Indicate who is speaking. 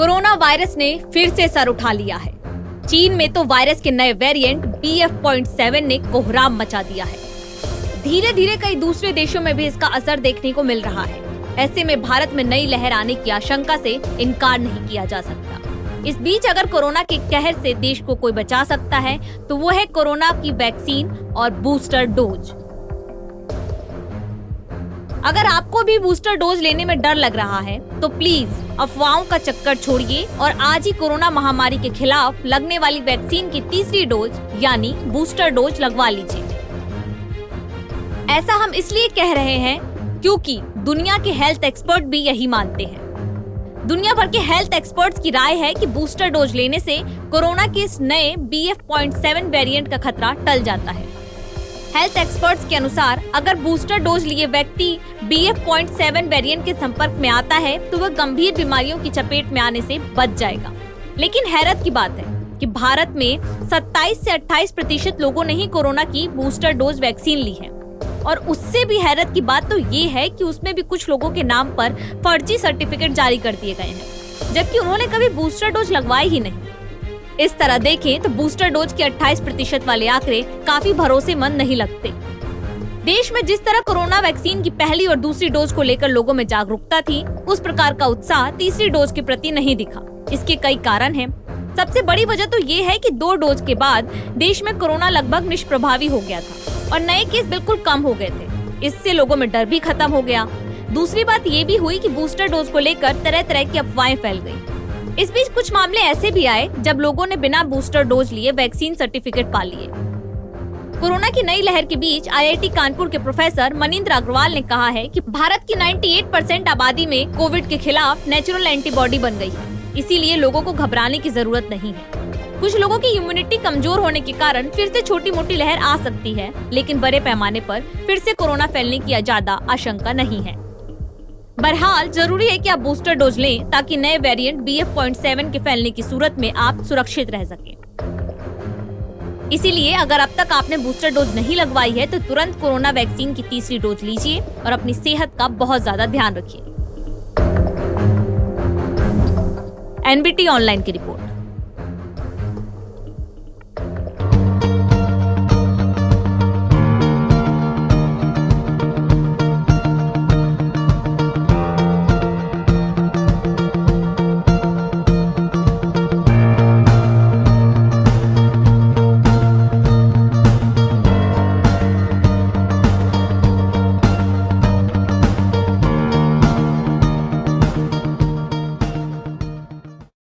Speaker 1: Corona virus ने फिर से सर उठा लिया है। चीन में तो वायरस के नए वेरिएंट BF.7 ने कोहराम मचा दिया है। धीरे धीरे कई दूसरे देशों में भी इसका असर देखने को मिल रहा है। ऐसे में भारत में नई लहर आने की आशंका से इनकार नहीं किया जा सकता। इस बीच अगर कोरोना के कहर से देश को कोई बचा सकता है तो वो है कोरोना की वैक्सीन और बूस्टर डोज। अगर आपको भी बूस्टर डोज लेने में डर लग रहा है तो प्लीज अफवाहों का चक्कर छोड़िए और आज ही कोरोना महामारी के खिलाफ लगने वाली वैक्सीन की तीसरी डोज यानी बूस्टर डोज लगवा लीजिए। ऐसा हम इसलिए कह रहे हैं क्योंकि दुनिया के हेल्थ एक्सपर्ट भी यही मानते हैं। दुनिया भर के हेल्थ एक्सपर्ट्स की राय है कि बूस्टर डोज लेने से कोरोना के इस नए BF.7 वेरिएंट का खतरा टल जाता है। हेल्थ एक्सपर्ट्स के अनुसार अगर बूस्टर डोज लिए व्यक्ति BF.7 वेरिएंट के संपर्क में आता है तो वह गंभीर बीमारियों की चपेट में आने से बच जाएगा। लेकिन हैरत की बात है कि भारत में 27 से 28% लोगों ने ही कोरोना की बूस्टर डोज वैक्सीन ली है और उससे भी हैरत की बात तो ये है कि उसमें भी कुछ लोगों के नाम पर फर्जी सर्टिफिकेट जारी कर दिए गए हैं, जबकि उन्होंने कभी बूस्टर डोज लगवाई ही नहीं। इस तरह देखें तो बूस्टर डोज के 28% वाले आंकड़े काफी भरोसेमंद नहीं लगते। देश में जिस तरह कोरोना वैक्सीन की पहली और दूसरी डोज को लेकर लोगों में जागरूकता थी, उस प्रकार का उत्साह तीसरी डोज के प्रति नहीं दिखा। इसके कई कारण हैं। सबसे बड़ी वजह तो ये है कि 2 डोज के बाद देश में कोरोना लगभग निष्प्रभावी हो गया था और नए केस बिल्कुल कम हो गए थे। इससे लोगों में डर भी खत्म हो गया। दूसरी बात ये भी हुई कि बूस्टर डोज को लेकर तरह तरह की अफवाहें फैल गई। इस बीच कुछ मामले ऐसे भी आए जब लोगों ने बिना बूस्टर डोज लिए वैक्सीन सर्टिफिकेट पा लिए। कोरोना की नई लहर के बीच IIT कानपुर के प्रोफेसर मनिंद्र अग्रवाल ने कहा है कि भारत की 98% आबादी में कोविड के खिलाफ नेचुरल एंटीबॉडी बन गई है, इसीलिए लोगों को घबराने की जरूरत नहीं है। कुछ लोगों की इम्यूनिटी कमजोर होने के कारण फिर से छोटी मोटी लहर आ सकती है, लेकिन बड़े पैमाने पर फिर से कोरोना फैलने की ज्यादा आशंका नहीं है। बहरहाल जरूरी है कि आप बूस्टर डोज लें ताकि नए वेरिएंट BF.7 के फैलने की सूरत में आप सुरक्षित रह सकें। इसीलिए अगर अब तक आपने बूस्टर डोज नहीं लगवाई है तो तुरंत कोरोना वैक्सीन की तीसरी डोज लीजिए और अपनी सेहत का बहुत ज्यादा ध्यान रखिए। NBT ऑनलाइन की रिपोर्ट।